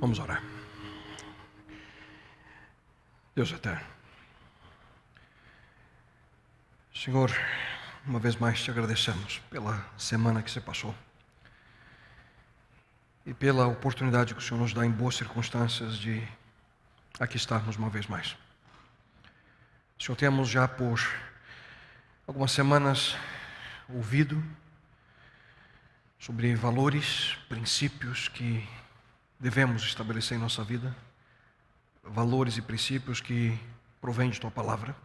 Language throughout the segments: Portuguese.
Vamos orar. Deus eterno, Senhor, uma vez mais te agradecemos pela semana que se passou e pela oportunidade que o Senhor nos dá em boas circunstâncias de aqui estarmos uma vez mais. Senhor, temos já por algumas semanas ouvido sobre valores, princípios que devemos estabelecer em nossa vida, valores e princípios que provêm de Tua Palavra.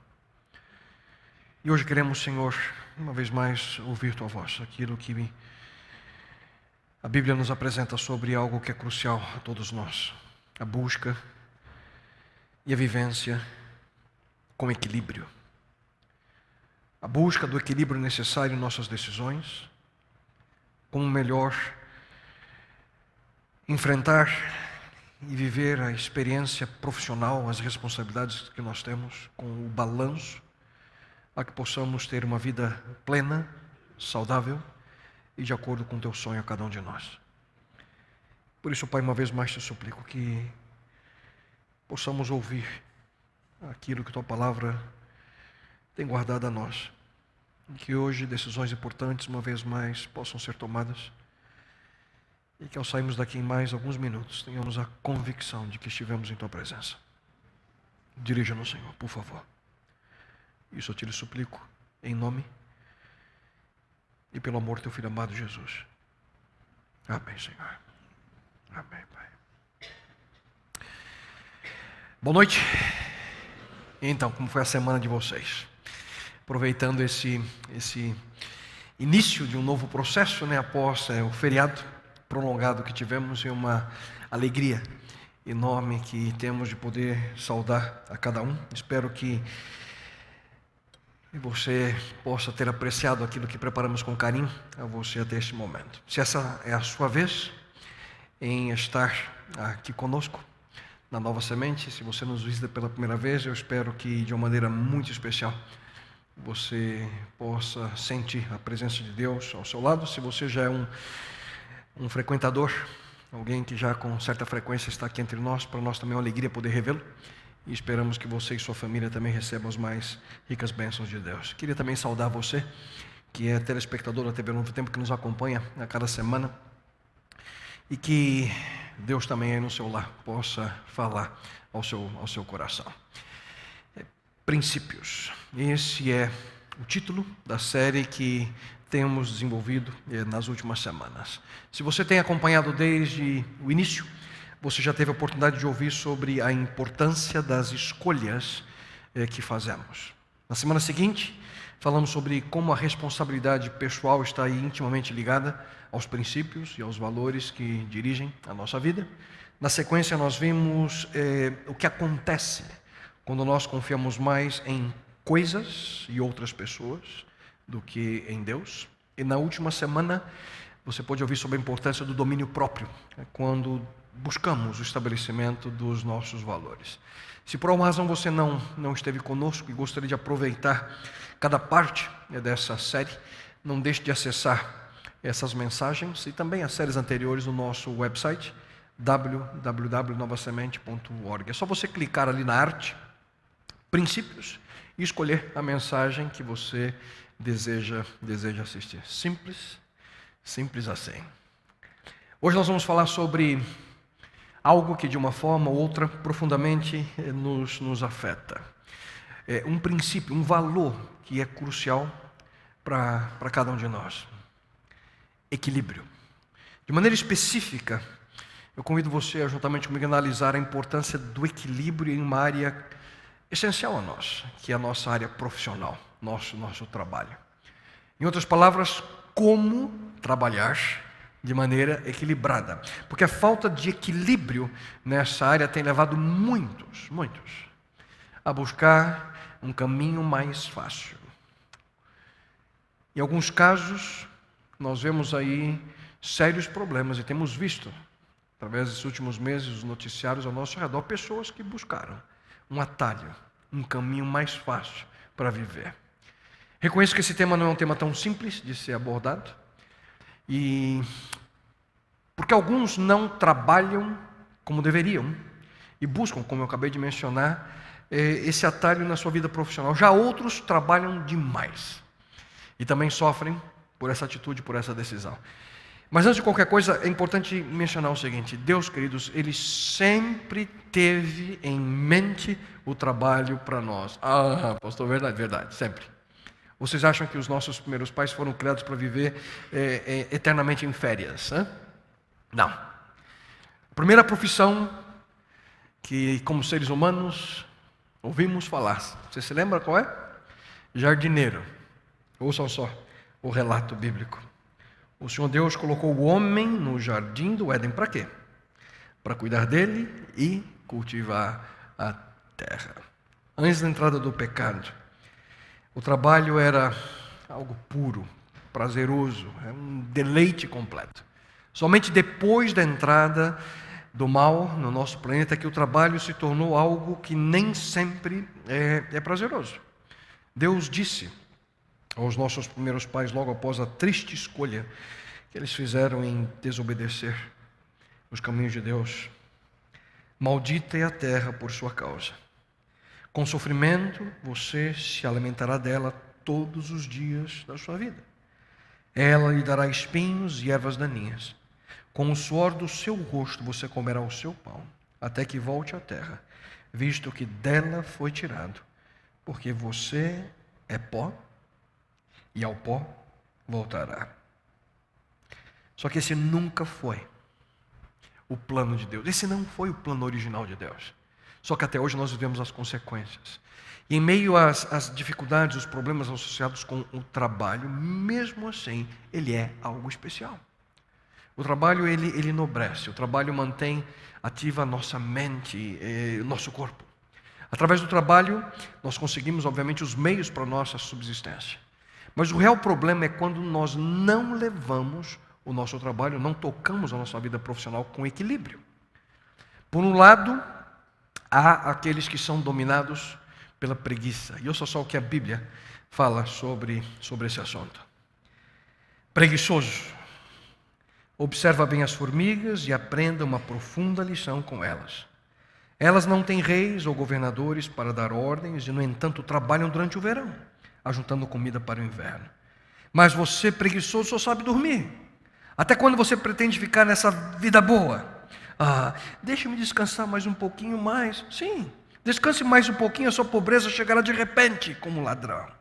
E hoje queremos, Senhor, uma vez mais ouvir Tua voz, aquilo que a Bíblia nos apresenta sobre algo que é crucial a todos nós, a busca e a vivência com equilíbrio. A busca do equilíbrio necessário em nossas decisões, como melhor enfrentar e viver a experiência profissional, as responsabilidades que nós temos, com o balanço, a que possamos ter uma vida plena, saudável e de acordo com o Teu sonho a cada um de nós. Por isso, Pai, uma vez mais te suplico que possamos ouvir aquilo que Tua Palavra tem guardado a nós, e que hoje decisões importantes, uma vez mais, possam ser tomadas, e que ao sairmos daqui em mais alguns minutos, tenhamos a convicção de que estivemos em Tua presença. Dirija-nos, Senhor, por favor. Isso eu te lhe suplico, em nome e pelo amor do Teu Filho amado Jesus. Amém, Senhor. Amém, Pai. Boa noite. Então, como foi a semana de vocês? Aproveitando esse início de um novo processo, após o feriado prolongado que tivemos, e uma alegria enorme que temos de poder saudar a cada um. Espero que você possa ter apreciado aquilo que preparamos com carinho a você até este momento. Se essa é a sua vez em estar aqui conosco na Nova Semente, se você nos visita pela primeira vez, eu espero que de uma maneira muito especial você possa sentir a presença de Deus ao seu lado. Se você já é um frequentador, alguém que já com certa frequência está aqui entre nós, para nós também é uma alegria poder revê-lo. E esperamos que você e sua família também recebam as mais ricas bênçãos de Deus. Queria também saudar você, que é telespectador da TV Novo Tempo, que nos acompanha a cada semana. E que Deus também aí no seu lar possa falar ao seu coração. Princípios. Esse é o título da série que temos desenvolvido nas últimas semanas. Se você tem acompanhado desde o início, você já teve a oportunidade de ouvir sobre a importância das escolhas que fazemos. Na semana seguinte, falamos sobre como a responsabilidade pessoal está aí intimamente ligada aos princípios e aos valores que dirigem a nossa vida. Na sequência, nós vimos o que acontece quando nós confiamos mais em coisas e outras pessoas do que em Deus. E na última semana, você pôde ouvir sobre a importância do domínio próprio, quando buscamos o estabelecimento dos nossos valores. Se por alguma razão você não esteve conosco e gostaria de aproveitar cada parte dessa série, não deixe de acessar essas mensagens e também as séries anteriores no nosso website www.novasemente.org. É só você clicar ali na arte, princípios, e escolher a mensagem que você deseja assistir. Simples assim. Hoje nós vamos falar sobre algo que de uma forma ou outra profundamente nos afeta. Um princípio, um valor que é crucial para cada um de nós. Equilíbrio. De maneira específica, eu convido você a juntamente comigo analisar a importância do equilíbrio em uma área essencial a nós, que é a nossa área profissional, nosso trabalho. Em outras palavras, como trabalhar de maneira equilibrada. Porque a falta de equilíbrio nessa área tem levado muitos a buscar um caminho mais fácil. Em alguns casos, nós vemos aí sérios problemas e temos visto, através desses últimos meses, os noticiários ao nosso redor, pessoas que buscaram um atalho, um caminho mais fácil para viver. Reconheço que esse tema não é um tema tão simples de ser abordado, e porque alguns não trabalham como deveriam e buscam, como eu acabei de mencionar, esse atalho na sua vida profissional. Já outros trabalham demais e também sofrem por essa atitude, por essa decisão. Mas antes de qualquer coisa, é importante mencionar o seguinte: Deus, queridos, Ele sempre teve em mente o trabalho para nós. Pastor, verdade, sempre. Vocês acham que os nossos primeiros pais foram criados para viver eternamente em férias? Não. A primeira profissão que, como seres humanos, ouvimos falar, você se lembra qual é? Jardineiro. Ouçam só o relato bíblico. O Senhor Deus colocou o homem no jardim do Éden para quê? Para cuidar dele e cultivar a terra. Antes da entrada do pecado, o trabalho era algo puro, prazeroso, é um deleite completo. Somente depois da entrada do mal no nosso planeta que o trabalho se tornou algo que nem sempre é prazeroso. Deus disse aos nossos primeiros pais, logo após a triste escolha que eles fizeram em desobedecer os caminhos de Deus: maldita é a terra por sua causa. Com sofrimento você se alimentará dela todos os dias da sua vida. Ela lhe dará espinhos e ervas daninhas. Com o suor do seu rosto você comerá o seu pão, até que volte à terra, visto que dela foi tirado, porque você é pó, e ao pó voltará. Só que esse nunca foi o plano de Deus. Esse não foi o plano original de Deus. Só que até hoje nós vivemos as consequências. E em meio às dificuldades, os problemas associados com o trabalho, mesmo assim, ele é algo especial. O trabalho, ele enobrece. O trabalho mantém ativa a nossa mente, o nosso corpo. Através do trabalho, nós conseguimos, obviamente, os meios para a nossa subsistência. Mas o real problema é quando nós não levamos o nosso trabalho, não tocamos a nossa vida profissional com equilíbrio. Por um lado, há aqueles que são dominados pela preguiça. E ouça só o que a Bíblia fala sobre esse assunto. Preguiçoso, observa bem as formigas e aprenda uma profunda lição com elas. Elas não têm reis ou governadores para dar ordens e, no entanto, trabalham durante o verão, ajuntando comida para o inverno. Mas você, preguiçoso, só sabe dormir. Até quando você pretende ficar nessa vida boa? Deixe-me descansar mais um pouquinho mais. Sim, descanse mais um pouquinho, a sua pobreza chegará de repente como um ladrão.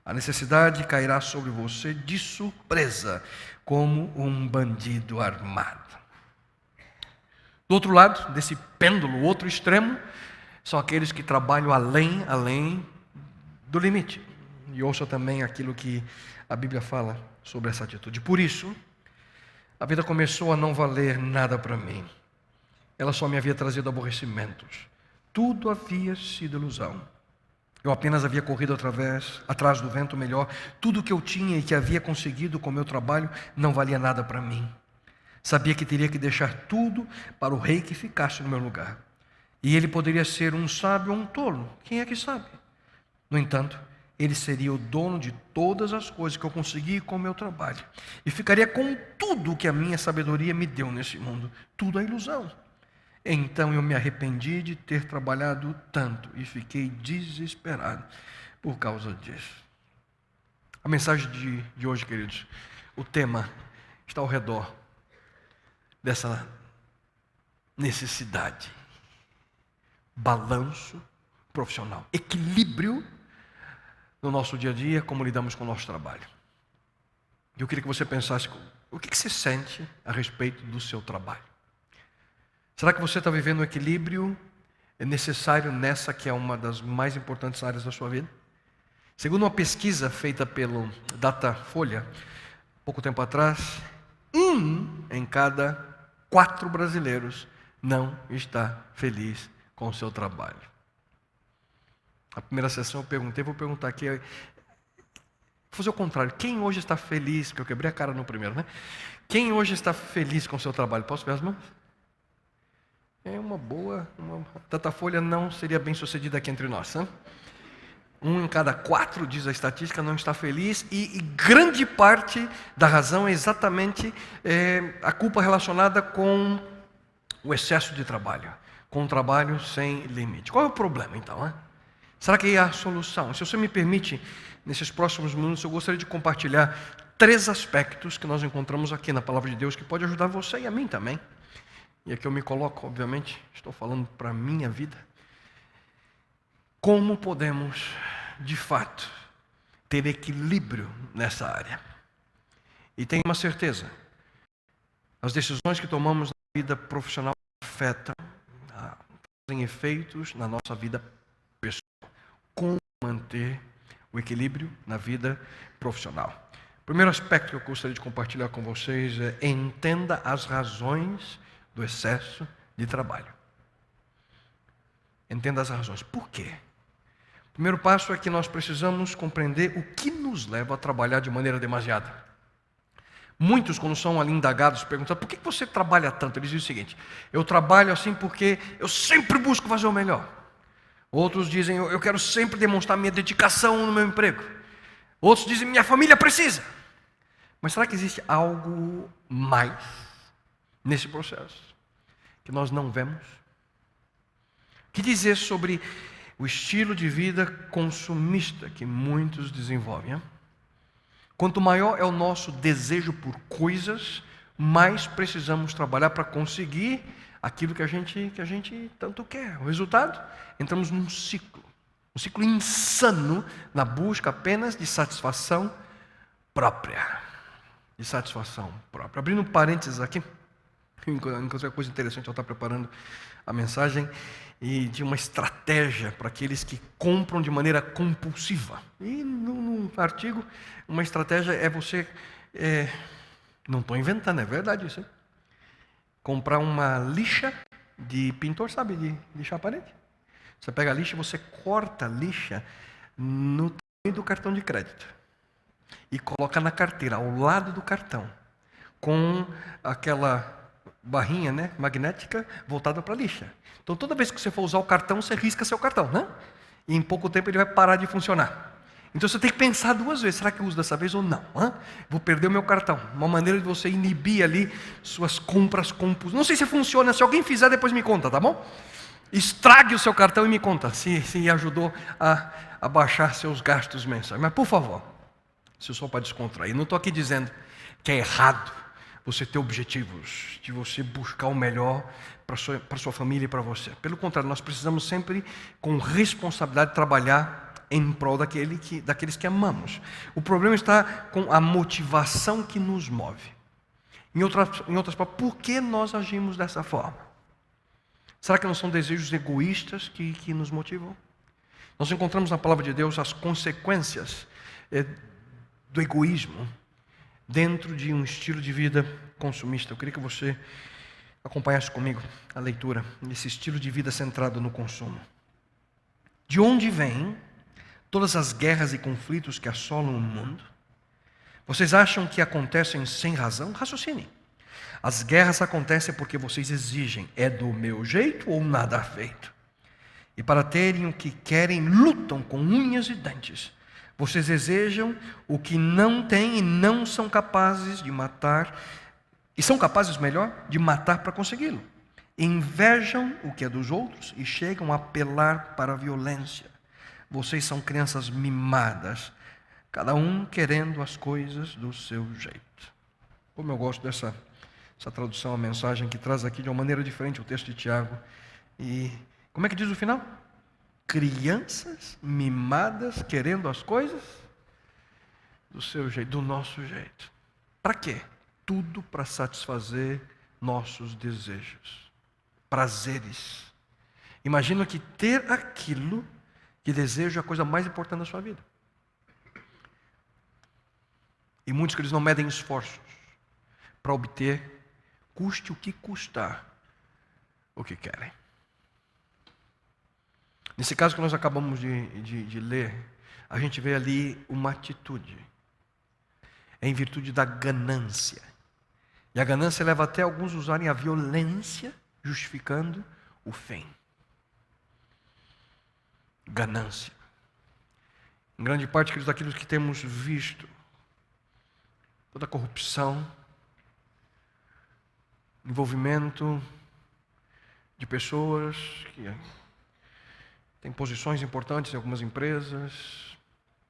A necessidade cairá sobre você de surpresa, como um bandido armado. Do outro lado, desse pêndulo, o outro extremo, são aqueles que trabalham além do limite. E ouça também aquilo que a Bíblia fala sobre essa atitude. Por isso, a vida começou a não valer nada para mim. Ela só me havia trazido aborrecimentos. Tudo havia sido ilusão. Eu apenas havia corrido atrás do vento melhor. Tudo que eu tinha e que havia conseguido com o meu trabalho não valia nada para mim. Sabia que teria que deixar tudo para o rei que ficasse no meu lugar. E ele poderia ser um sábio ou um tolo. Quem é que sabe? No entanto, ele seria o dono de todas as coisas que eu consegui com o meu trabalho. E ficaria com tudo que a minha sabedoria me deu nesse mundo. Tudo é ilusão. Então eu me arrependi de ter trabalhado tanto e fiquei desesperado por causa disso. A mensagem de hoje, queridos, o tema está ao redor dessa necessidade. Balanço profissional. Equilíbrio no nosso dia a dia, como lidamos com o nosso trabalho. Eu queria que você pensasse, o que você sente a respeito do seu trabalho? Será que você está vivendo um equilíbrio necessário nessa que é uma das mais importantes áreas da sua vida? Segundo uma pesquisa feita pelo Datafolha, pouco tempo atrás, 1 em cada 4 brasileiros não está feliz com o seu trabalho. A primeira sessão eu perguntei, vou perguntar aqui, vou fazer o contrário, quem hoje está feliz, porque eu quebrei a cara no primeiro, né? Quem hoje está feliz com o seu trabalho? Posso ver as mãos? É uma boa, Datafolha não seria bem sucedida aqui entre nós, né? 1 em cada 4, diz a estatística, não está feliz, e grande parte da razão é exatamente a culpa relacionada com o excesso de trabalho, com um trabalho sem limite. Qual é o problema então? Hein? Será que é a solução? Se você me permite, nesses próximos minutos eu gostaria de compartilhar 3 aspectos que nós encontramos aqui na Palavra de Deus que pode ajudar você e a mim também. E aqui eu me coloco, obviamente, estou falando para a minha vida. Como podemos, de fato, ter equilíbrio nessa área? E tenho uma certeza, as decisões que tomamos na vida profissional afetam, trazem efeitos na nossa vida pessoal. Como manter o equilíbrio na vida profissional? O primeiro aspecto que eu gostaria de compartilhar com vocês é: entenda as razões do excesso de trabalho. Entenda as razões. Por quê? O primeiro passo é que nós precisamos compreender o que nos leva a trabalhar de maneira demasiada. Muitos, quando são ali indagados, perguntam: por que você trabalha tanto? Eles dizem o seguinte: eu trabalho assim porque eu sempre busco fazer o melhor. Outros dizem: eu quero sempre demonstrar minha dedicação no meu emprego. Outros dizem: minha família precisa. Mas será que existe algo mais nesse processo que nós não vemos? O que dizer sobre o estilo de vida consumista que muitos desenvolvem? Hein? Quanto maior é o nosso desejo por coisas, mais precisamos trabalhar para conseguir aquilo que a gente tanto quer. O resultado? Entramos num ciclo insano na busca apenas de satisfação própria. Abrindo um parênteses aqui, encontrei uma coisa interessante. Eu estava preparando a mensagem e de uma estratégia para aqueles que compram de maneira compulsiva. E no artigo, uma estratégia é você, não estou inventando, é verdade isso, hein? Comprar uma lixa de pintor, sabe, de lixar a parede. Você pega a lixa e você corta a lixa no tamanho do cartão de crédito e coloca na carteira, ao lado do cartão, com aquela barrinha, né, magnética voltada para a lixa. Então toda vez que você for usar o cartão, você risca seu cartão, né? E em pouco tempo ele vai parar de funcionar. Então você tem que pensar 2 vezes: será que eu uso dessa vez ou não? Vou perder o meu cartão. Uma maneira de você inibir ali suas compras compulsivas. Não sei se funciona, se alguém fizer depois me conta, tá bom? Estrague o seu cartão e me conta se ajudou a baixar seus gastos mensais. Mas por favor, se eu sou para descontrair, não estou aqui dizendo que é errado você ter objetivos, de você buscar o melhor para sua família e para você. Pelo contrário, nós precisamos sempre, com responsabilidade, trabalhar em prol daqueles que amamos. O problema está com a motivação que nos move. Em outras palavras, por que nós agimos dessa forma? Será que não são desejos egoístas que nos motivam? Nós encontramos na Palavra de Deus as consequências do egoísmo dentro de um estilo de vida consumista. Eu queria que você acompanhasse comigo a leitura desse estilo de vida centrado no consumo. De onde vêm todas as guerras e conflitos que assolam o mundo? Vocês acham que acontecem sem razão? Raciocinem. As guerras acontecem porque vocês exigem: é do meu jeito ou nada feito. E para terem o que querem, lutam com unhas e dentes. Vocês desejam o que não têm e não são capazes de matar, e são capazes, melhor, de matar para consegui-lo. Invejam o que é dos outros e chegam a apelar para a violência. Vocês são crianças mimadas, cada um querendo as coisas do seu jeito. Como eu gosto dessa tradução, a mensagem que traz aqui de uma maneira diferente o texto de Tiago. E como é que diz o final? Crianças mimadas querendo as coisas do seu jeito, do nosso jeito. Para quê? Tudo para satisfazer nossos desejos, prazeres. Imagina que ter aquilo que deseja é a coisa mais importante da sua vida. E muitos que eles não medem esforços para obter, custe o que custar, o que querem. Nesse caso que nós acabamos de ler, a gente vê ali uma atitude, em virtude da ganância. E a ganância leva até alguns usarem a violência, justificando o fim. Ganância. Em grande parte daquilo que temos visto, toda a corrupção, envolvimento de pessoas que têm posições importantes em algumas empresas,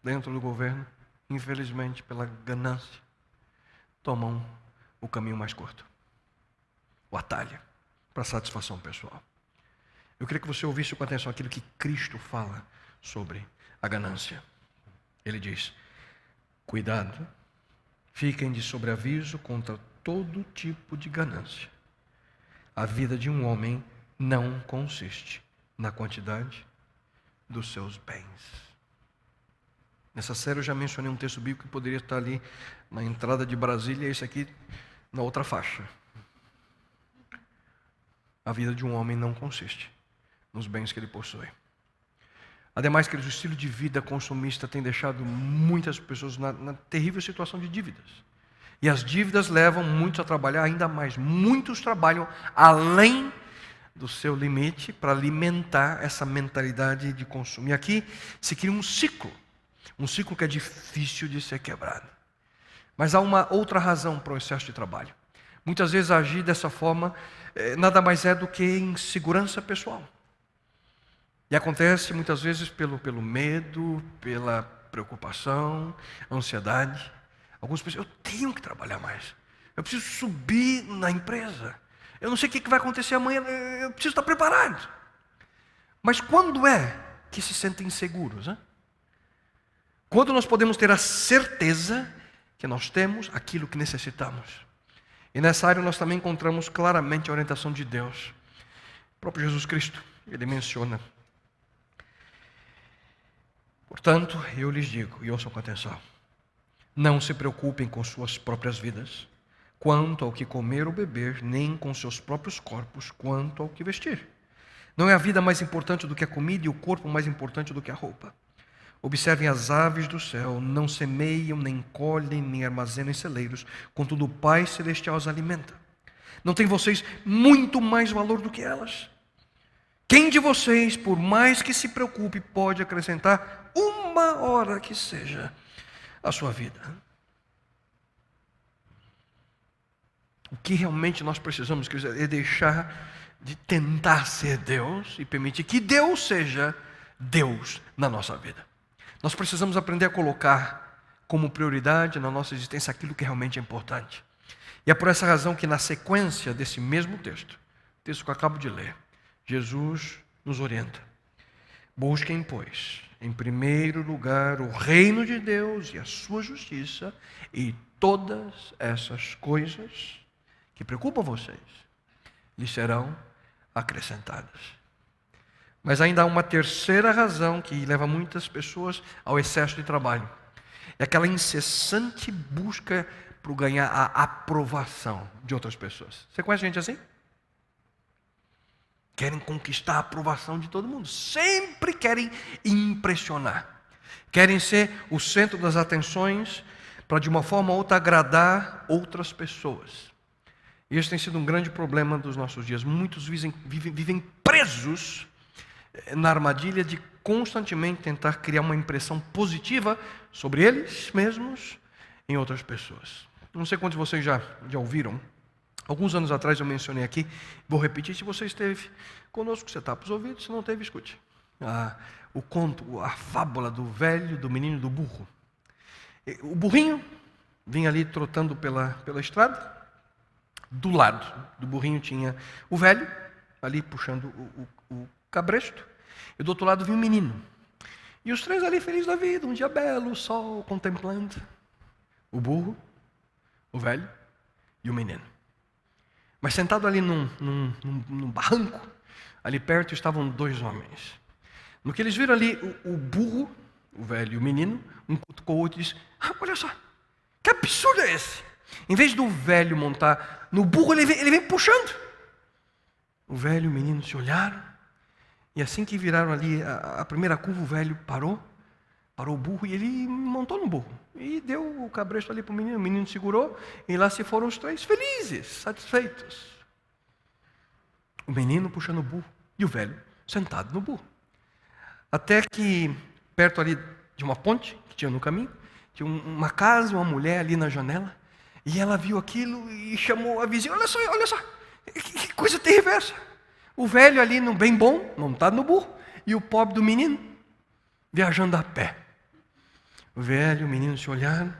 dentro do governo, infelizmente, pela ganância, tomam o caminho mais curto, o atalho, para satisfação pessoal. Eu queria que você ouvisse com atenção aquilo que Cristo fala sobre a ganância. Ele diz: cuidado, fiquem de sobreaviso contra todo tipo de ganância. A vida de um homem não consiste na quantidade dos seus bens. Nessa série eu já mencionei um texto bíblico que poderia estar ali na entrada de Brasília, esse aqui na outra faixa. A vida de um homem não consiste nos bens que ele possui. Ademais, que o estilo de vida consumista tem deixado muitas pessoas na terrível situação de dívidas. E as dívidas levam muitos a trabalhar ainda mais. Muitos trabalham além do seu limite para alimentar essa mentalidade de consumo. E aqui se cria um ciclo que é difícil de ser quebrado. Mas há uma outra razão para o excesso de trabalho. Muitas vezes agir dessa forma nada mais é do que insegurança pessoal. E acontece muitas vezes pelo medo, pela preocupação, ansiedade. Alguns pensam: eu tenho que trabalhar mais, eu preciso subir na empresa, eu não sei o que vai acontecer amanhã, eu preciso estar preparado. Mas quando é que se sentem inseguros? Hein? Quando nós podemos ter a certeza que nós temos aquilo que necessitamos. E nessa área nós também encontramos claramente a orientação de Deus. O próprio Jesus Cristo, ele menciona: portanto, eu lhes digo, e ouçam com atenção, não se preocupem com suas próprias vidas, quanto ao que comer ou beber, nem com seus próprios corpos, quanto ao que vestir. Não é a vida mais importante do que a comida e o corpo mais importante do que a roupa. Observem as aves do céu, não semeiam, nem colhem, nem armazenam em celeiros, contudo o Pai Celestial as alimenta. Não tem vocês muito mais valor do que elas? Quem de vocês, por mais que se preocupe, pode acrescentar uma hora que seja a sua vida? O que realmente nós precisamos é deixar de tentar ser Deus e permitir que Deus seja Deus na nossa vida. Nós precisamos aprender a colocar como prioridade na nossa existência aquilo que realmente é importante. E é por essa razão que na sequência desse mesmo texto, o texto que eu acabo de ler, Jesus nos orienta: busquem, pois, em primeiro lugar o reino de Deus e a sua justiça, e todas essas coisas que preocupam vocês lhes serão acrescentadas. Mas ainda há uma terceira razão que leva muitas pessoas ao excesso de trabalho. É aquela incessante busca por ganhar a aprovação de outras pessoas. Você conhece gente assim? Querem conquistar a aprovação de todo mundo. Sempre querem impressionar. Querem ser o centro das atenções para, de uma forma ou outra, agradar outras pessoas. E esse tem sido um grande problema dos nossos dias. Muitos vivem presos na armadilha de constantemente tentar criar uma impressão positiva sobre eles mesmos em outras pessoas. Não sei quantos de vocês já ouviram. Alguns anos atrás eu mencionei aqui, vou repetir, se você esteve conosco, você tapa os ouvidos, se não teve, escute. O conto, a fábula do velho, do menino e do burro. O burrinho vinha ali trotando pela estrada, do lado do burrinho tinha o velho, ali puxando o cabresto, e do outro lado vinha o menino. E os três ali felizes da vida, um dia belo, o sol contemplando. O burro, o velho e o menino. Mas sentado ali num barranco, ali perto estavam dois homens. No que eles viram ali, o burro, o velho e o menino, um cutucou o outro e disse: olha só, que absurdo é esse? Em vez do velho montar no burro, ele vem puxando. O velho e o menino se olharam, e assim que viraram ali a primeira curva, o velho parou o burro e ele montou no burro. E deu o cabresto ali para o menino segurou, e lá se foram os três felizes, satisfeitos. O menino puxando o burro e o velho sentado no burro. Até que, perto ali de uma ponte que tinha no caminho, tinha uma casa, uma mulher ali na janela, e ela viu aquilo e chamou a vizinha: olha só, que coisa terrível essa. O velho ali no bem bom, montado no burro, e o pobre do menino viajando a pé. O velho e o menino se olharam,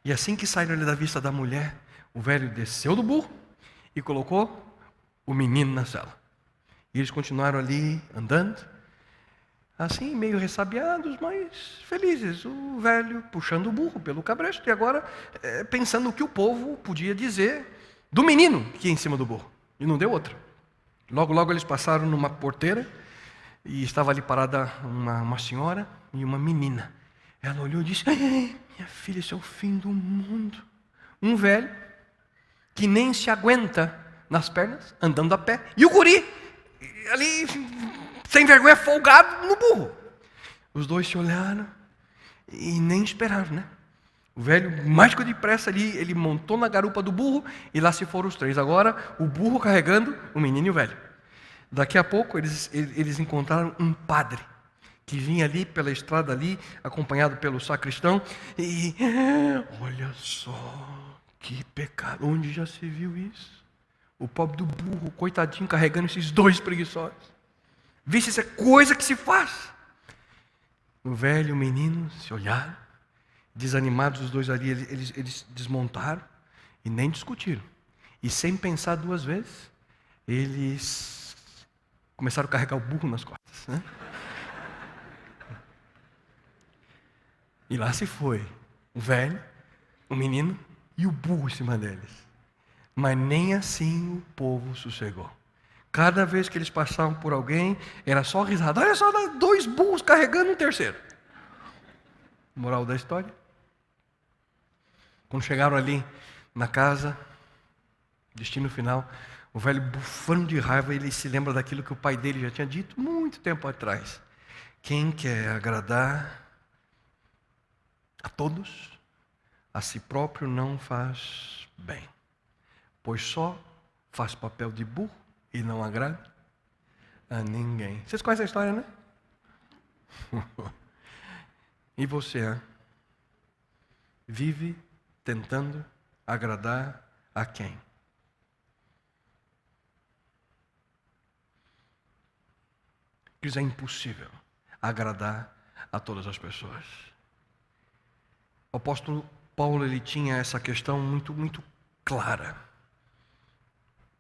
e assim que saíram ali da vista da mulher, o velho desceu do burro e colocou o menino na sala. E eles continuaram ali andando, assim meio ressabiados, mas felizes. O velho puxando o burro pelo cabresto e agora pensando o que o povo podia dizer do menino que ia em cima do burro. E não deu outra. Logo, logo eles passaram numa porteira e estava ali parada uma senhora e uma menina. Ela olhou e disse: minha filha, esse é o fim do mundo. Um velho que nem se aguenta nas pernas, andando a pé, e o guri ali, sem vergonha, folgado no burro. Os dois se olharam e nem esperaram, né? O velho, mais que depressa ali, ele montou na garupa do burro e lá se foram os três. Agora, o burro carregando o menino e o velho. Daqui a pouco, eles encontraram um padre que vinha ali pela estrada ali, acompanhado pelo sacristão, e olha só, que pecado, onde já se viu isso? O pobre do burro, coitadinho, carregando esses dois preguiçosos. Vê se isso é coisa que se faz. O velho e o menino se olharam, desanimados os dois ali, eles desmontaram e nem discutiram. E sem pensar duas vezes, eles começaram a carregar o burro nas costas, né? E lá se foi o velho, o menino e o burro em cima deles. Mas nem assim o povo sossegou. Cada vez que eles passavam por alguém, era só risada. Olha só, dois burros carregando um terceiro. Moral da história. Quando chegaram ali na casa, destino final, o velho bufando de raiva, ele se lembra daquilo que o pai dele já tinha dito muito tempo atrás. Quem quer agradar a todos, a si próprio não faz bem, pois só faz papel de burro e não agrada a ninguém. Vocês conhecem a história, né? E você vive tentando agradar a quem? Isso é impossível agradar a todas as pessoas. O apóstolo Paulo, ele tinha essa questão muito clara,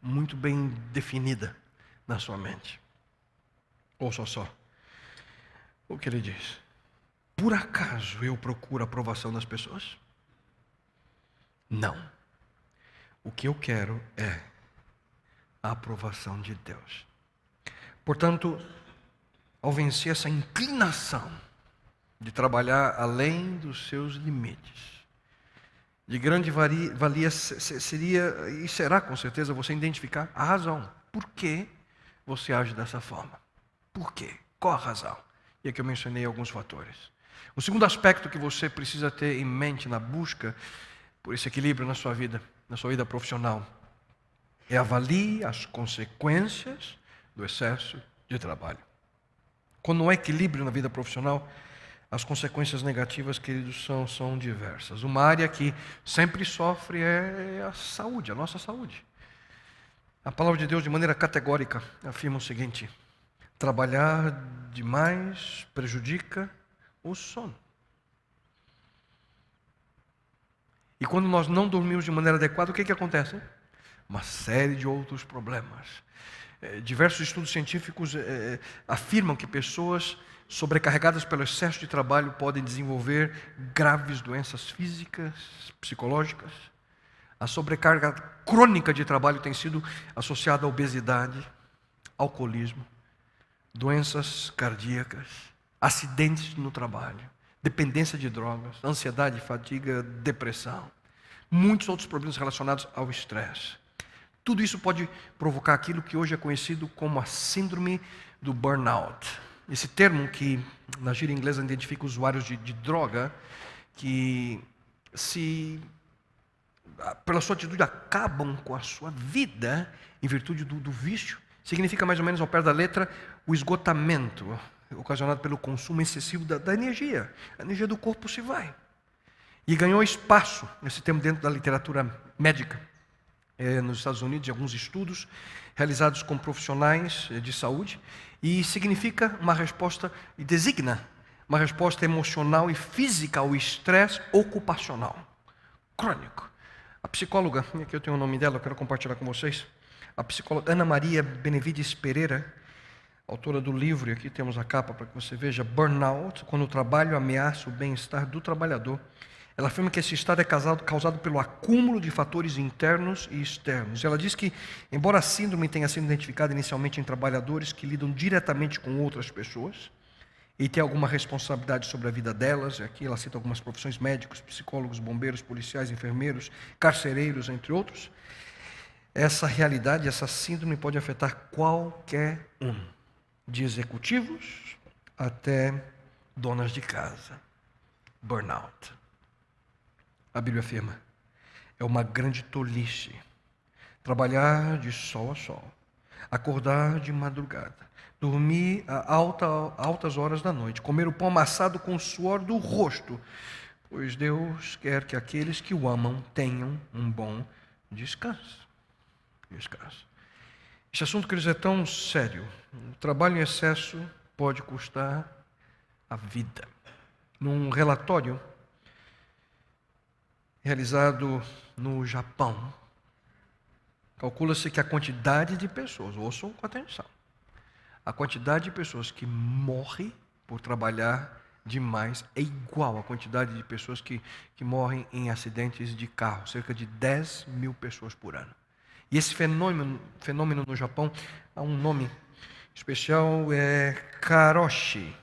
muito bem definida na sua mente. Ouça só o que ele diz: por acaso eu procuro a aprovação das pessoas? Não. O que eu quero é a aprovação de Deus. Portanto, ao vencer essa inclinação de trabalhar além dos seus limites, de grande valia seria, e será com certeza, você identificar a razão. Por que você age dessa forma? Por quê? Qual a razão? E aqui eu mencionei alguns fatores. O segundo aspecto que você precisa ter em mente na busca por esse equilíbrio na sua vida profissional, é avalie as consequências do excesso de trabalho. Quando não há equilíbrio na vida profissional, as consequências negativas, queridos, são diversas. Uma área que sempre sofre é a saúde, a nossa saúde. A palavra de Deus, de maneira categórica, afirma o seguinte: trabalhar demais prejudica o sono. E quando nós não dormimos de maneira adequada, o que acontece? Uma série de outros problemas. Diversos estudos científicos afirmam que pessoas sobrecarregadas pelo excesso de trabalho podem desenvolver graves doenças físicas, psicológicas. A sobrecarga crônica de trabalho tem sido associada à obesidade, alcoolismo, doenças cardíacas, acidentes no trabalho, dependência de drogas, ansiedade, fadiga, depressão, muitos outros problemas relacionados ao estresse. Tudo isso pode provocar aquilo que hoje é conhecido como a síndrome do burnout. Esse termo que na gíria inglesa identifica usuários de droga que pela sua atitude acabam com a sua vida em virtude do vício. Significa mais ou menos, ao pé da letra, o esgotamento ocasionado pelo consumo excessivo da energia. A energia do corpo se vai. E ganhou espaço esse termo dentro da literatura médica nos Estados Unidos, de alguns estudos realizados com profissionais de saúde, e significa uma resposta, e designa uma resposta emocional e física ao estresse ocupacional crônico. A psicóloga, aqui eu tenho o nome dela, eu quero compartilhar com vocês, a psicóloga Ana Maria Benevides Pereira, autora do livro, e aqui temos a capa para que você veja, Burnout, quando o trabalho ameaça o bem-estar do trabalhador. Ela afirma que esse estado é causado pelo acúmulo de fatores internos e externos. Ela diz que, embora a síndrome tenha sido identificada inicialmente em trabalhadores que lidam diretamente com outras pessoas, e tem alguma responsabilidade sobre a vida delas, aqui ela cita algumas profissões, médicos, psicólogos, bombeiros, policiais, enfermeiros, carcereiros, entre outros, essa realidade, essa síndrome pode afetar qualquer um, de executivos até donas de casa. Burnout. A Bíblia afirma, é uma grande tolice trabalhar de sol a sol, acordar de madrugada, dormir a altas horas da noite, comer o pão amassado com o suor do rosto, pois Deus quer que aqueles que o amam tenham um bom descanso. Esse assunto, queridos, é tão sério. O trabalho em excesso pode custar a vida. Num relatório realizado no Japão, calcula-se que a quantidade de pessoas, ouçam com atenção, a quantidade de pessoas que morrem por trabalhar demais é igual à quantidade de pessoas que morrem em acidentes de carro, cerca de 10 mil pessoas por ano. E esse fenômeno no Japão, há um nome especial, é karoshi.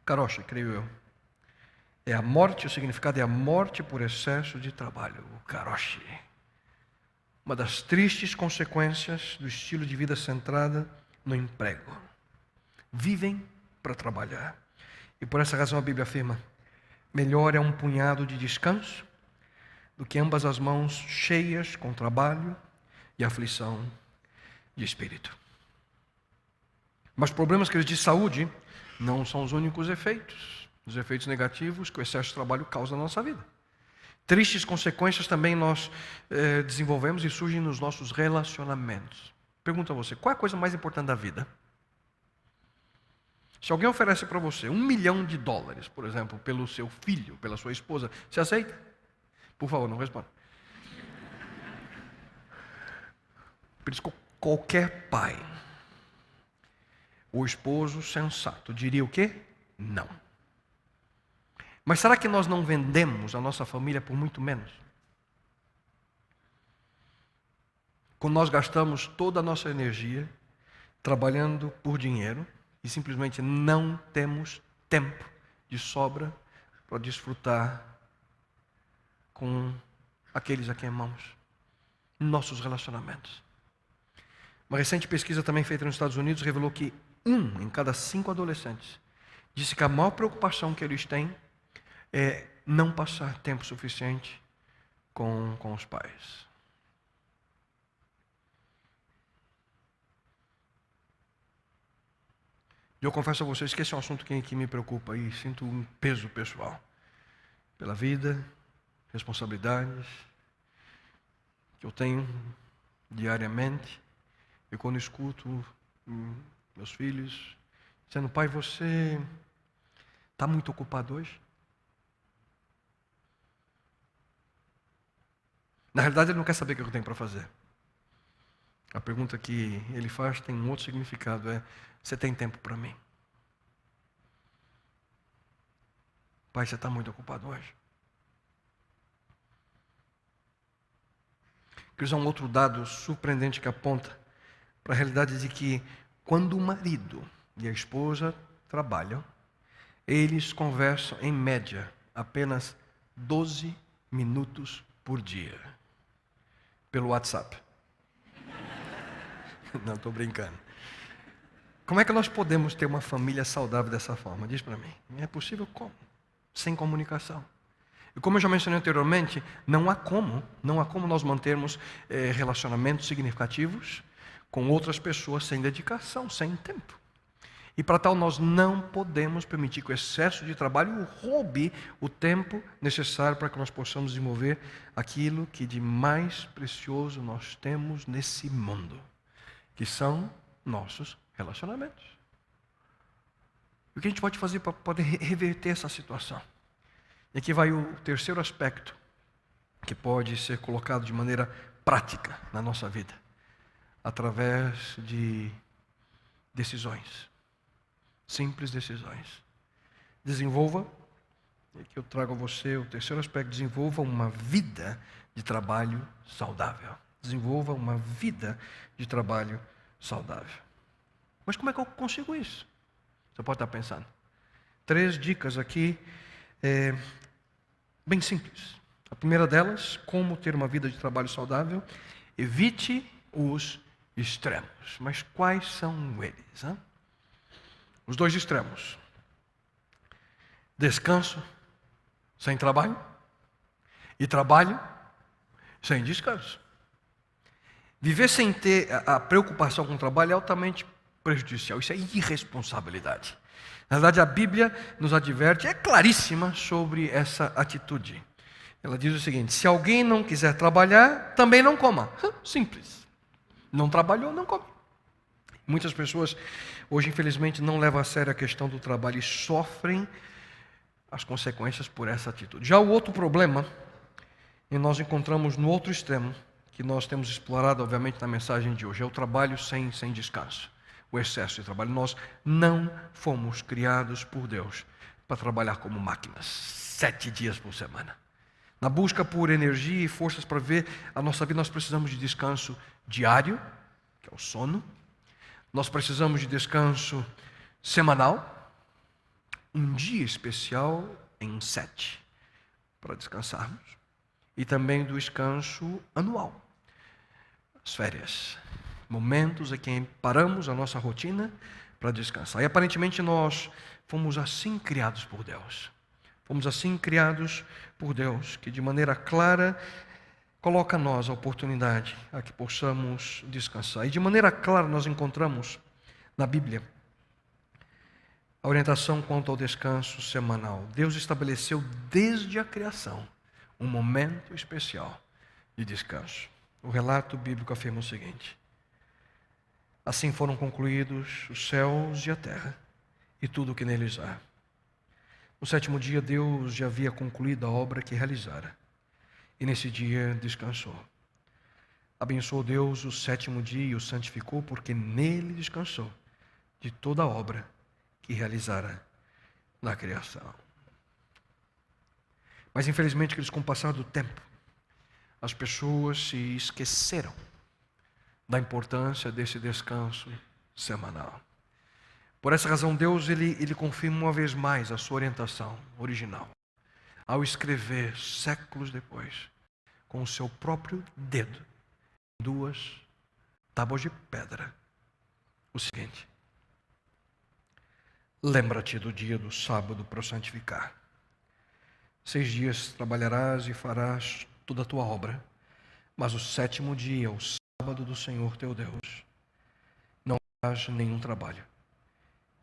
Karoshi, creio eu. É a morte, o significado é a morte por excesso de trabalho, o karoshi. Uma das tristes consequências do estilo de vida centrada no emprego. Vivem para trabalhar. E por essa razão a Bíblia afirma, melhor é um punhado de descanso do que ambas as mãos cheias com trabalho e aflição de espírito. Mas problemas de saúde não são os únicos efeitos, os efeitos negativos que o excesso de trabalho causa na nossa vida. Tristes consequências também nós desenvolvemos e surgem nos nossos relacionamentos. Pergunto a você, qual é a coisa mais importante da vida? Se alguém oferece para você $1 milhão, por exemplo, pelo seu filho, pela sua esposa, você aceita? Por favor, não responda. Por isso, qualquer pai ou esposo sensato diria o quê? Não. Mas será que nós não vendemos a nossa família por muito menos? Quando nós gastamos toda a nossa energia trabalhando por dinheiro e simplesmente não temos tempo de sobra para desfrutar com aqueles a quem amamos, nossos relacionamentos. Uma recente pesquisa também feita nos Estados Unidos revelou que 1 em cada 5 adolescentes disse que a maior preocupação que eles têm é não passar tempo suficiente com os pais. Eu confesso a vocês que esse é um assunto que me preocupa e sinto um peso pessoal pela vida, responsabilidades que eu tenho diariamente. E quando escuto meus filhos dizendo, pai, você está muito ocupado hoje? Na realidade, ele não quer saber o que eu tenho para fazer. A pergunta que ele faz tem um outro significado, você tem tempo para mim? Pai, você está muito ocupado hoje? Queridos, há um outro dado surpreendente que aponta para a realidade de que quando o marido e a esposa trabalham, eles conversam em média apenas 12 minutos por dia pelo WhatsApp. Não, estou brincando. Como é que nós podemos ter uma família saudável dessa forma? Diz para mim. É possível como? Sem comunicação. E como eu já mencionei anteriormente, não há como nós mantermos relacionamentos significativos com outras pessoas sem dedicação, sem tempo. E para tal, nós não podemos permitir que o excesso de trabalho roube o tempo necessário para que nós possamos desenvolver aquilo que de mais precioso nós temos nesse mundo, que são nossos relacionamentos. E o que a gente pode fazer para poder reverter essa situação? E aqui vai o terceiro aspecto que pode ser colocado de maneira prática na nossa vida, através de decisões. Simples decisões. Desenvolva, e aqui eu trago a você o terceiro aspecto, desenvolva uma vida de trabalho saudável. Desenvolva uma vida de trabalho saudável. Mas como é que eu consigo isso? Você pode estar pensando. 3 dicas aqui, bem simples. A primeira delas, como ter uma vida de trabalho saudável. Evite os extremos. Mas quais são eles? Hein? Os 2 extremos. Descanso sem trabalho e trabalho sem descanso. Viver sem ter a preocupação com o trabalho é altamente prejudicial. Isso é irresponsabilidade. Na verdade, a Bíblia nos adverte, é claríssima sobre essa atitude. Ela diz o seguinte: se alguém não quiser trabalhar, também não coma. Simples. Não trabalhou, não come. Muitas pessoas hoje, infelizmente, não levam a sério a questão do trabalho e sofrem as consequências por essa atitude. Já o outro problema, e nós encontramos no outro extremo, que nós temos explorado, obviamente, na mensagem de hoje, é o trabalho sem descanso, o excesso de trabalho. Nós não fomos criados por Deus para trabalhar como máquinas, 7 dias por semana. Na busca por energia e forças para viver a nossa vida, nós precisamos de descanso diário, que é o sono. Nós precisamos de descanso semanal, um dia especial em 7, para descansarmos. E também do descanso anual, as férias, momentos em que paramos a nossa rotina para descansar. E aparentemente nós fomos assim criados por Deus. Fomos assim criados por Deus, que de maneira clara coloca a nós a oportunidade a que possamos descansar. E de maneira clara nós encontramos na Bíblia a orientação quanto ao descanso semanal. Deus estabeleceu desde a criação um momento especial de descanso. O relato bíblico afirma o seguinte: assim foram concluídos os céus e a terra e tudo o que neles há. No 7º dia, Deus já havia concluído a obra que realizara, e nesse dia descansou. Abençoou Deus o 7º dia e o santificou, porque nele descansou de toda a obra que realizara na criação. Mas infelizmente, queridos, com o passar do tempo, as pessoas se esqueceram da importância desse descanso semanal. Por essa razão, Deus ele confirma uma vez mais a sua orientação original, ao escrever, séculos depois, com o seu próprio dedo, em 2 tábuas de pedra, o seguinte: lembra-te do dia do sábado para o santificar. 6 dias trabalharás e farás toda a tua obra, mas o 7º dia, o sábado do Senhor teu Deus, não farás nenhum trabalho.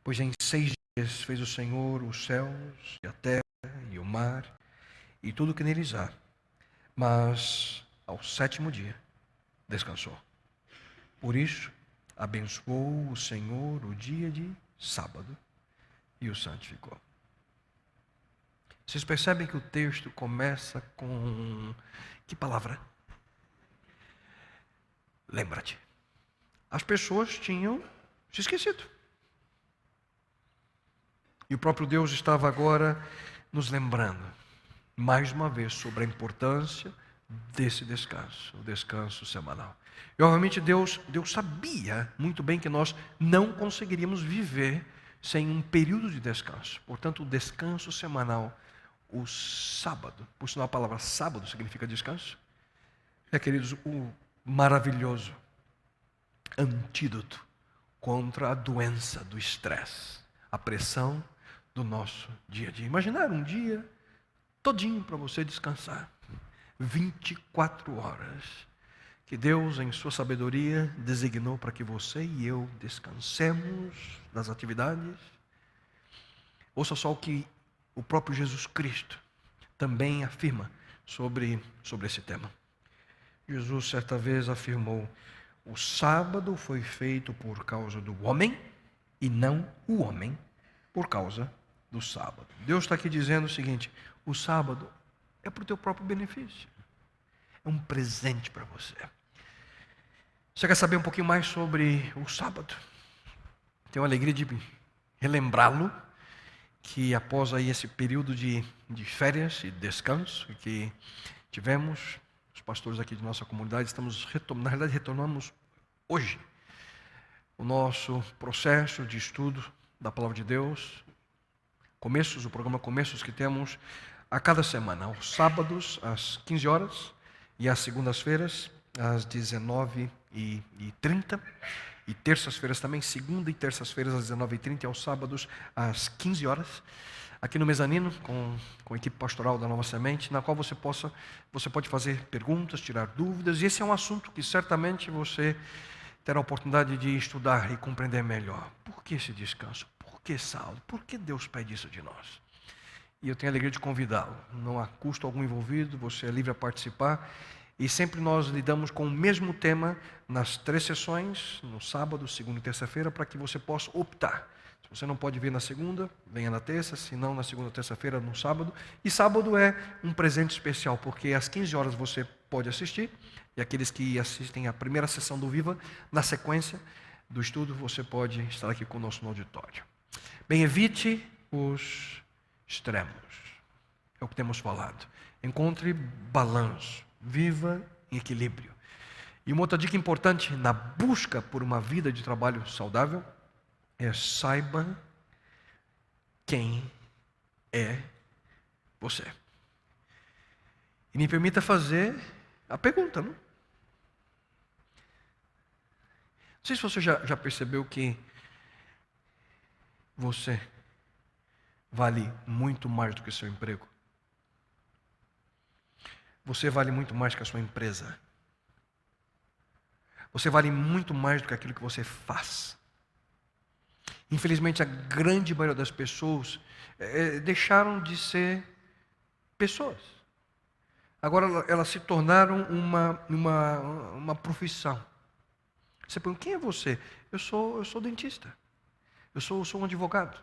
Pois em 6 dias fez o Senhor os céus e a terra e o mar e tudo o que neles há, mas ao 7º dia descansou. Por isso abençoou o Senhor o dia de sábado e o santificou. Vocês percebem que o texto começa com que palavra? Lembra-te. As pessoas tinham se esquecido. E o próprio Deus estava agora nos lembrando, mais uma vez, sobre a importância desse descanso, o descanso semanal. E obviamente Deus sabia muito bem que nós não conseguiríamos viver sem um período de descanso. Portanto, o descanso semanal, o sábado, por sinal a palavra sábado significa descanso, é, queridos, o maravilhoso antídoto contra a doença do estresse, a pressão do nosso dia a dia. Imaginar um dia todinho para você descansar, 24 horas, que Deus, em sua sabedoria, designou para que você e eu descansemos das atividades. Ouça só o que o próprio Jesus Cristo também afirma sobre esse tema. Jesus certa vez afirmou: o sábado foi feito por causa do homem e não o homem por causa do sábado. Deus está aqui dizendo o seguinte: o sábado é para o teu próprio benefício. É um presente para você. Você quer saber um pouquinho mais sobre o sábado? Tenho a alegria de relembrá-lo que após aí esse período de férias e descanso que tivemos, os pastores aqui de nossa comunidade na realidade retornamos hoje o nosso processo de estudo da Palavra de Deus, o programa Começos que temos a cada semana, aos sábados às 15 horas e às segundas-feiras às 19h30 e terças-feiras também, segunda e terças-feiras às 19h30 e aos sábados às 15 horas, aqui no mezanino com a equipe pastoral da Nova Semente, na qual você pode fazer perguntas, tirar dúvidas, e esse é um assunto que certamente você terá a oportunidade de estudar e compreender melhor. Por que esse descanso? Por que sábado? Por que Deus pede isso de nós? E eu tenho a alegria de convidá-lo. Não há custo algum envolvido, você é livre a participar. E sempre nós lidamos com o mesmo tema nas 3 sessões, no sábado, segunda e terça-feira, para que você possa optar. Se você não pode vir na segunda, venha na terça, se não na segunda ou terça-feira, no sábado. E sábado é um presente especial, porque às 15 horas você pode assistir, e aqueles que assistem a primeira sessão do Viva, na sequência do estudo, você pode estar aqui conosco no auditório. Bem, evite os extremos. É o que temos falado. Encontre balanço. Viva em equilíbrio. E uma outra dica importante na busca por uma vida de trabalho saudável é: saiba quem é você. E me permita fazer a pergunta, não? Não sei se você já percebeu que você vale muito mais do que seu emprego. Você vale muito mais que a sua empresa. Você vale muito mais do que aquilo que você faz. Infelizmente, a grande maioria das pessoas deixaram de ser pessoas. Agora elas se tornaram uma profissão. Você pergunta: quem é você? Eu sou dentista. Eu sou um advogado.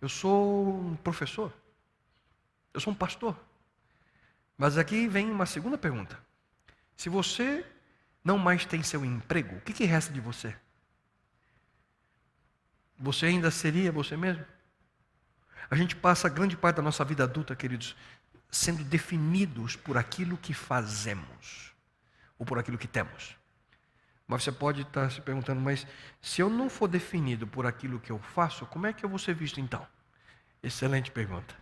Eu sou um professor. Eu sou um pastor. Mas aqui vem uma segunda pergunta. Se você não mais tem seu emprego, o que resta de você? Você ainda seria você mesmo? A gente passa grande parte da nossa vida adulta, queridos, sendo definidos por aquilo que fazemos, ou por aquilo que temos. Mas você pode estar se perguntando: mas se eu não for definido por aquilo que eu faço, como é que eu vou ser visto então? Excelente pergunta.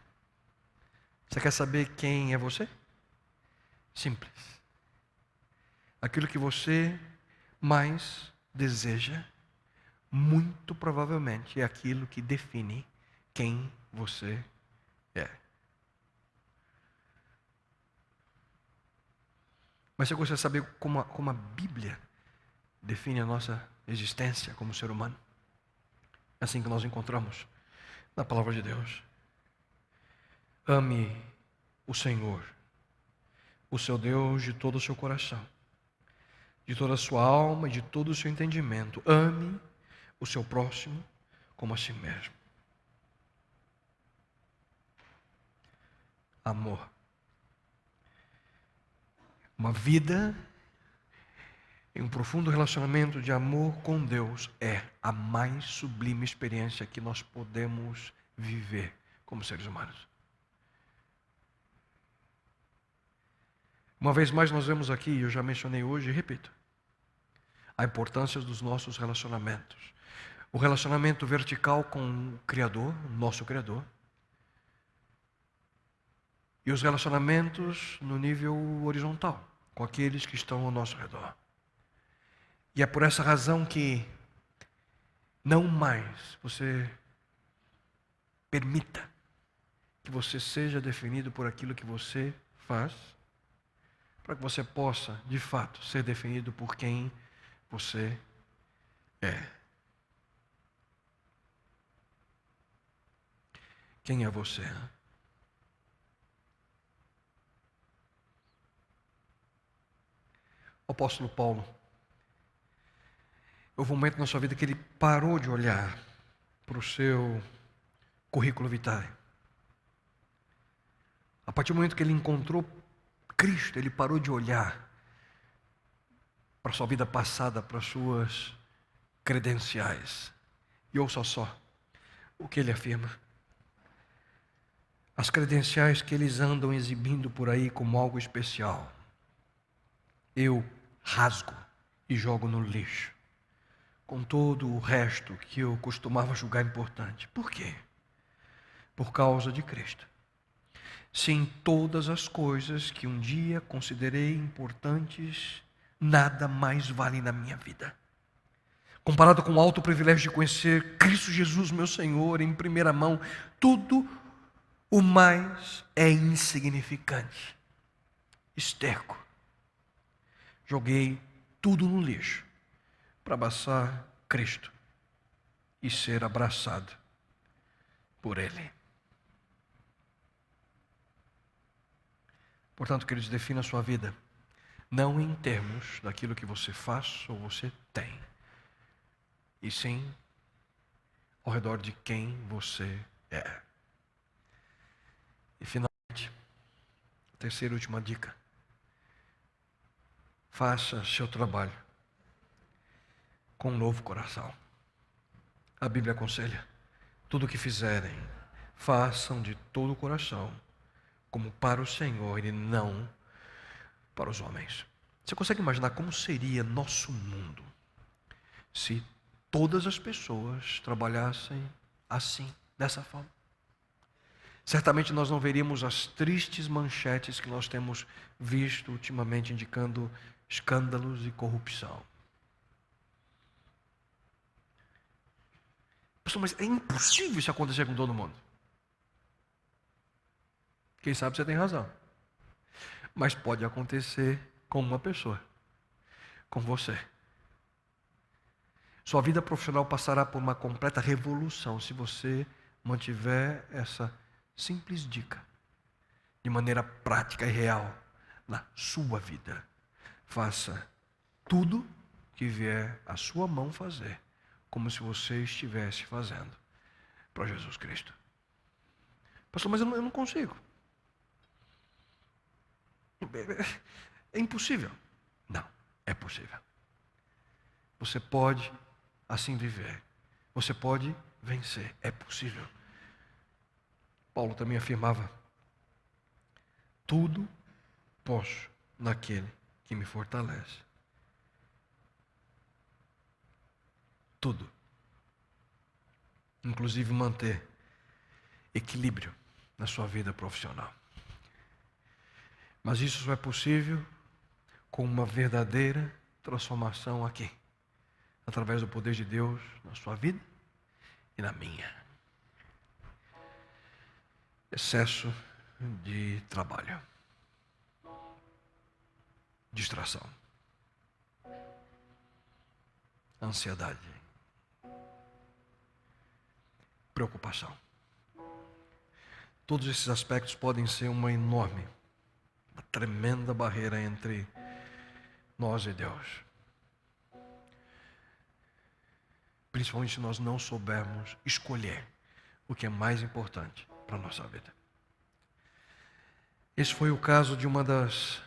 Você quer saber quem é você? Simples. Aquilo que você mais deseja, muito provavelmente é aquilo que define quem você é. Mas você gostaria de saber como a Bíblia define a nossa existência como ser humano? É assim que nós encontramos na Palavra de Deus. Ame o Senhor, o seu Deus, de todo o seu coração, de toda a sua alma e de todo o seu entendimento. Ame o seu próximo como a si mesmo. Amor. Uma vida em um profundo relacionamento de amor com Deus é a mais sublime experiência que nós podemos viver como seres humanos. Uma vez mais nós vemos aqui, eu já mencionei hoje e repito, a importância dos nossos relacionamentos. O relacionamento vertical com o Criador, o nosso Criador, e os relacionamentos no nível horizontal, com aqueles que estão ao nosso redor. E é por essa razão que não mais você permita que você seja definido por aquilo que você faz, para que você possa, de fato, ser definido por quem você é. Quem é você? O apóstolo Paulo, houve um momento na sua vida que ele parou de olhar para o seu currículo vitae. A partir do momento que ele encontrou Cristo, ele parou de olhar para a sua vida passada, para as suas credenciais. E ouça só o que ele afirma. As credenciais que eles andam exibindo por aí como algo especial, eu rasgo e jogo no lixo, com todo o resto que eu costumava julgar importante. Por quê? Por causa de Cristo. Se em todas as coisas que um dia considerei importantes, nada mais vale na minha vida, comparado com o alto privilégio de conhecer Cristo Jesus, meu Senhor, em primeira mão, tudo o mais é insignificante, esterco. Joguei tudo no lixo para abraçar Cristo e ser abraçado por Ele. Portanto, queridos, defina a sua vida, não em termos daquilo que você faz ou você tem, e sim ao redor de quem você é. E finalmente, a terceira e última dica: faça seu trabalho com um novo coração. A Bíblia aconselha: tudo o que fizerem, façam de todo o coração, como para o Senhor e não para os homens. Você consegue imaginar como seria nosso mundo se todas as pessoas trabalhassem assim, dessa forma? Certamente nós não veríamos as tristes manchetes que nós temos visto ultimamente, indicando escândalos e corrupção. Pastor, mas é impossível isso acontecer com todo mundo. Quem sabe você tem razão. Mas pode acontecer com uma pessoa, com você. Sua vida profissional passará por uma completa revolução se você mantiver essa simples dica de maneira prática e real na sua vida. Faça tudo que vier à sua mão fazer, como se você estivesse fazendo para Jesus Cristo. Pastor, mas eu não consigo. É impossível. Não, é possível. Você pode assim viver. Você pode vencer. É possível. Paulo também afirmava: tudo posso naquele que me fortalece. Tudo. Inclusive manter equilíbrio na sua vida profissional. Mas isso só é possível com uma verdadeira transformação aqui, através do poder de Deus na sua vida e na minha. Excesso de trabalho, distração, ansiedade, preocupação. Todos esses aspectos podem ser uma tremenda barreira entre nós e Deus. Principalmente se nós não soubermos escolher o que é mais importante para a nossa vida. Esse foi o caso de uma das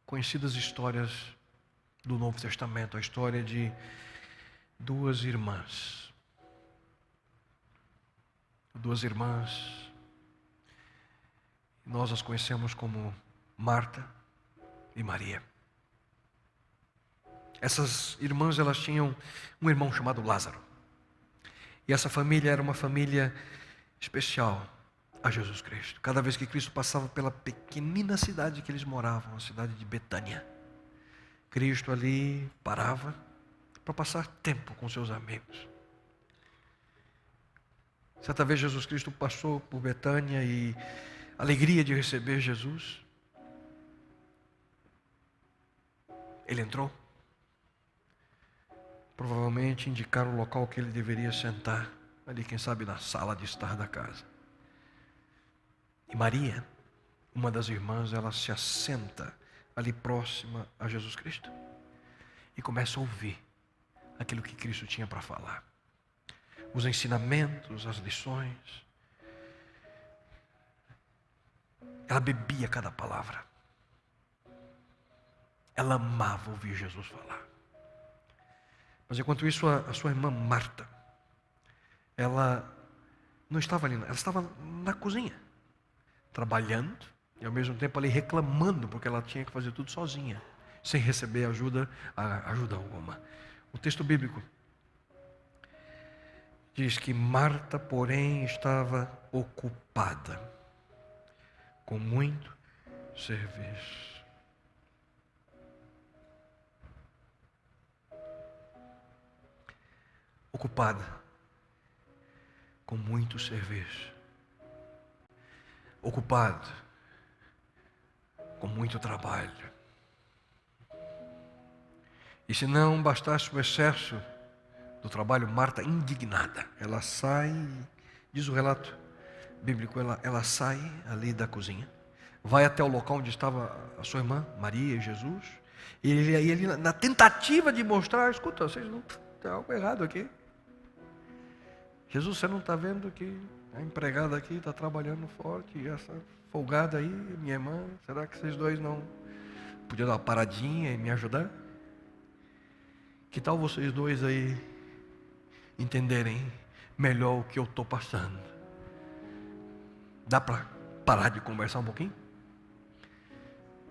conhecidas histórias do Novo Testamento, a história de duas irmãs. Duas irmãs, nós as conhecemos como Marta e Maria. Essas irmãs, elas tinham um irmão chamado Lázaro. E essa família era uma família especial a Jesus Cristo. Cada vez que Cristo passava pela pequenina cidade que eles moravam, a cidade de Betânia, Cristo ali parava para passar tempo com seus amigos. Certa vez Jesus Cristo passou por Betânia e a alegria de receber Jesus Ele entrou. Provavelmente indicaram o local que ele deveria sentar, ali, quem sabe, na sala de estar da casa. E Maria, uma das irmãs, ela se assenta ali próxima a Jesus Cristo e começa a ouvir aquilo que Cristo tinha para falar. Os ensinamentos, as lições. Ela bebia cada palavra. Ela amava ouvir Jesus falar. Mas enquanto isso, a sua irmã Marta, ela não estava ali, ela estava na cozinha, trabalhando e ao mesmo tempo ali reclamando, porque ela tinha que fazer tudo sozinha, sem receber ajuda alguma. O texto bíblico diz que Marta, porém, estava ocupada com muito serviço. Ocupada com muito serviço. Ocupado com muito trabalho. E se não bastasse o excesso do trabalho, Marta, indignada, ela sai, diz o relato bíblico, ela sai ali da cozinha, vai até o local onde estava a sua irmã, Maria e Jesus, e ele na tentativa de mostrar, escuta, vocês não tem algo errado aqui. Jesus, você não está vendo que a empregada aqui está trabalhando forte, e essa folgada aí, minha irmã, será que vocês dois não podiam dar uma paradinha e me ajudar? Que tal vocês dois aí entenderem melhor o que eu estou passando? Dá para parar de conversar um pouquinho?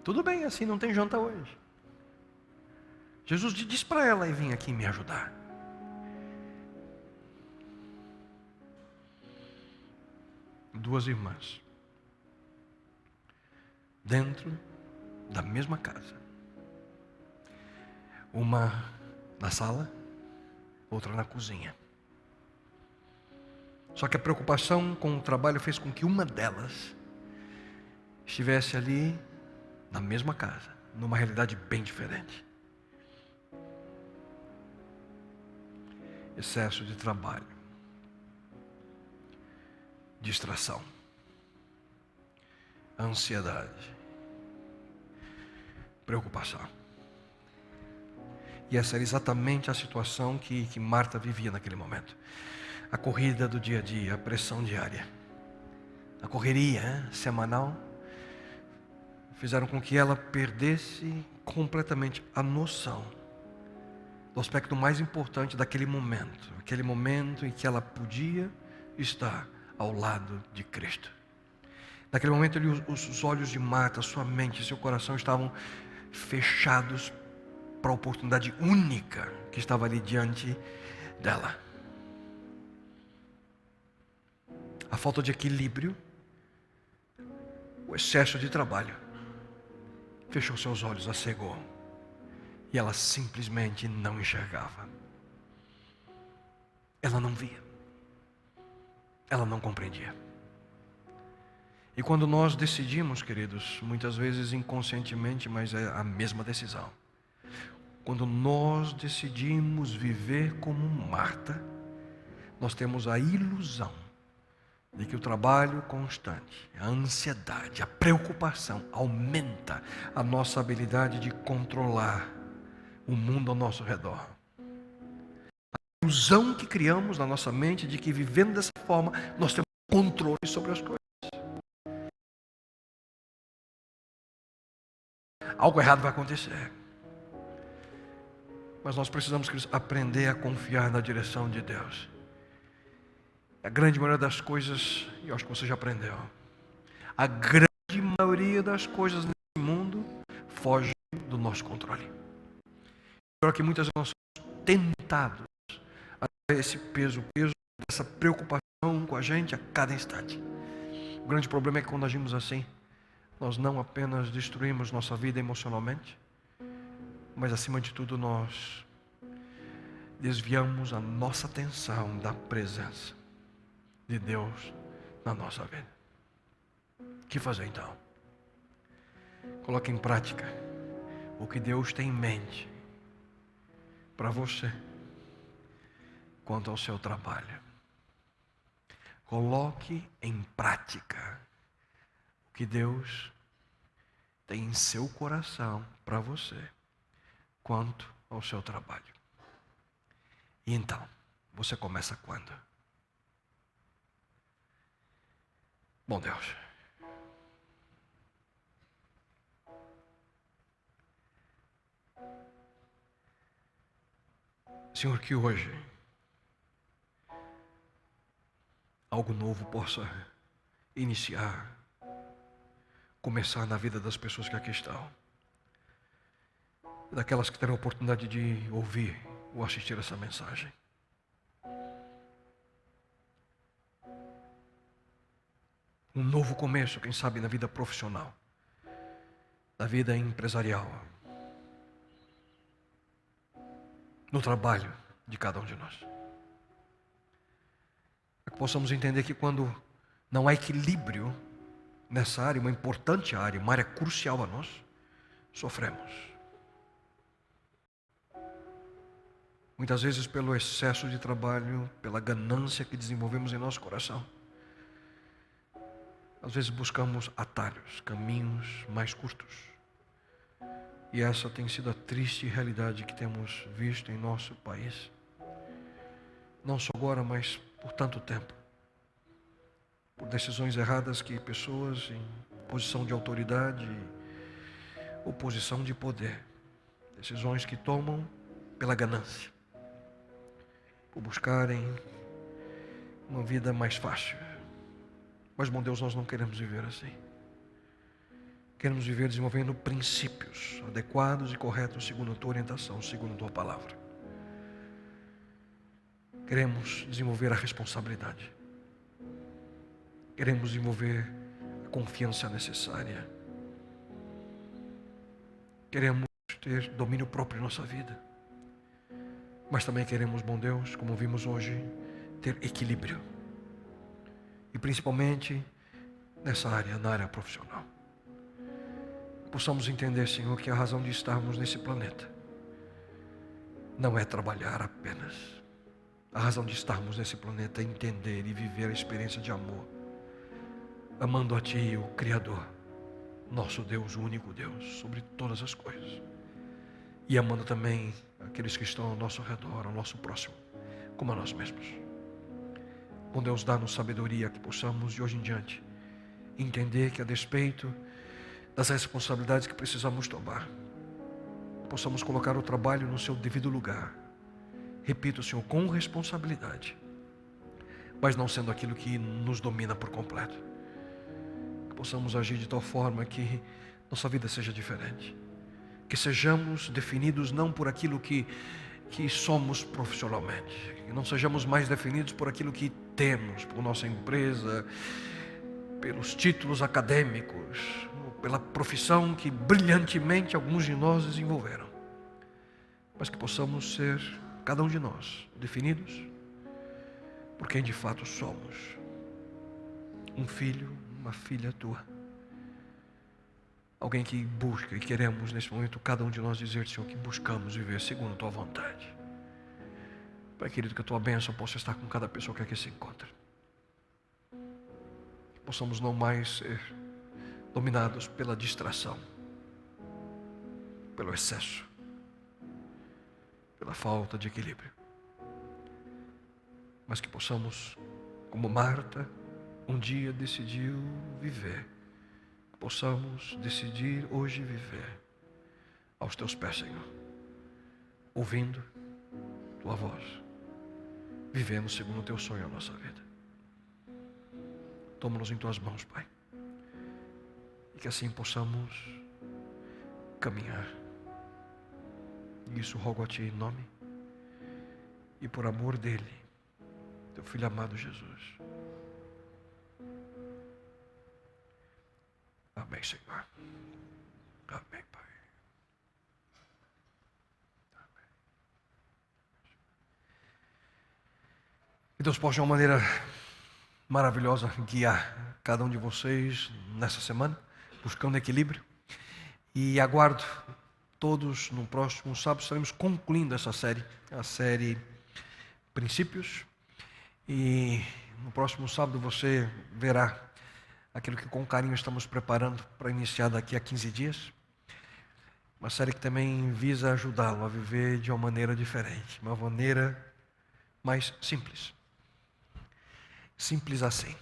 Tudo bem, assim não tem janta hoje. Jesus disse para ela e vim aqui me ajudar. Duas irmãs, dentro da mesma casa, uma na sala, outra na cozinha. Só que a preocupação com o trabalho fez com que uma delas estivesse ali na mesma casa, numa realidade bem diferente. Excesso de trabalho, distração, ansiedade, preocupação. E essa era exatamente a situação que Marta vivia naquele momento. A corrida do dia a dia, a pressão diária, a correria semanal, fizeram com que ela perdesse completamente a noção do aspecto mais importante daquele momento, aquele momento em que ela podia estar ao lado de Cristo. Naquele momento, os olhos de Marta, sua mente, seu coração estavam fechados para a oportunidade única que estava ali diante dela. A falta de equilíbrio, o excesso de trabalho, fechou seus olhos, a cegou. E ela simplesmente não enxergava. Ela não via. Ela não compreendia. E quando nós decidimos, queridos, muitas vezes inconscientemente, mas é a mesma decisão. Quando nós decidimos viver como Marta, nós temos a ilusão de que o trabalho constante, a ansiedade, a preocupação aumenta a nossa habilidade de controlar o mundo ao nosso redor. A ilusão que criamos na nossa mente de que vivendo dessa forma, nós temos controle sobre as coisas. Algo errado vai acontecer. Mas nós precisamos aprender a confiar na direção de Deus. A grande maioria das coisas, e eu acho que você já aprendeu, a grande maioria das coisas nesse mundo foge do nosso controle. Pior que muitas vezes nós somos tentados a ter esse peso dessa preocupação com a gente a cada instante. O grande problema é que quando agimos assim, nós não apenas destruímos nossa vida emocionalmente, mas acima de tudo nós desviamos a nossa atenção da presença de Deus na nossa vida. O que fazer então? Coloque em prática o que Deus tem em mente para você quanto ao seu trabalho. Coloque em prática o que Deus tem em seu coração para você quanto ao seu trabalho. E então, você começa quando? Bom Deus, Senhor, que hoje algo novo possa iniciar, começar na vida das pessoas que aqui estão, daquelas que terão a oportunidade de ouvir ou assistir essa mensagem. Um novo começo, quem sabe, na vida profissional, na vida empresarial, no trabalho de cada um de nós. Para que possamos entender que quando não há equilíbrio nessa área, uma importante área, uma área crucial a nós, sofremos. Muitas vezes pelo excesso de trabalho, pela ganância que desenvolvemos em nosso coração. Às vezes buscamos atalhos, caminhos mais curtos. E essa tem sido a triste realidade que temos visto em nosso país. Não só agora, mas por tanto tempo. Por decisões erradas que pessoas em posição de autoridade ou posição de poder, decisões que tomam pela ganância, por buscarem uma vida mais fácil. Mas, bom Deus, nós não queremos viver assim. Queremos viver desenvolvendo princípios adequados e corretos segundo a tua orientação, segundo a tua palavra. Queremos desenvolver a responsabilidade. Queremos desenvolver a confiança necessária. Queremos ter domínio próprio em nossa vida. Mas também queremos, bom Deus, como vimos hoje, ter equilíbrio. E principalmente nessa área, na área profissional. Possamos entender, Senhor, que a razão de estarmos nesse planeta não é trabalhar apenas. A razão de estarmos nesse planeta é entender e viver a experiência de amor, amando a Ti, o Criador, nosso Deus, o único Deus, sobre todas as coisas. E amando também aqueles que estão ao nosso redor, ao nosso próximo, como a nós mesmos. Bom Deus, dá-nos sabedoria que possamos, de hoje em diante, entender que a despeito das responsabilidades que precisamos tomar, possamos colocar o trabalho no seu devido lugar. Repito, Senhor, com responsabilidade, mas não sendo aquilo que nos domina por completo. Que possamos agir de tal forma que nossa vida seja diferente. Que sejamos definidos não por aquilo que somos profissionalmente. Que não sejamos mais definidos por aquilo que temos, por nossa empresa, pelos títulos acadêmicos, pela profissão que brilhantemente alguns de nós desenvolveram. Mas que possamos ser, cada um de nós, definidos por quem de fato somos. Um filho, uma filha tua. Alguém que busca, e queremos nesse momento cada um de nós dizer, Senhor, que buscamos viver segundo a tua vontade. Pai querido, que a tua bênção possa estar com cada pessoa que aqui se encontra. Que possamos não mais ser dominados pela distração, pelo excesso, pela falta de equilíbrio. Mas que possamos, como Marta um dia decidiu viver, possamos decidir hoje viver aos teus pés, Senhor, ouvindo tua voz, vivendo segundo o teu sonho a nossa vida. Toma-nos em tuas mãos, Pai, e que assim possamos caminhar. Isso rogo a Ti em nome e por amor dele, teu Filho amado Jesus. Amém, Senhor. Amém, Pai. Amém. Que Deus possa de uma maneira maravilhosa guiar cada um de vocês nessa semana, buscando equilíbrio. E aguardo todos. No próximo sábado estaremos concluindo essa série, a série Princípios. E no próximo sábado você verá aquilo que com carinho estamos preparando para iniciar daqui a 15 dias. Uma série que também visa ajudá-lo a viver de uma maneira diferente, uma maneira mais simples. Simples assim.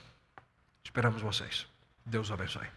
Esperamos vocês. Deus abençoe.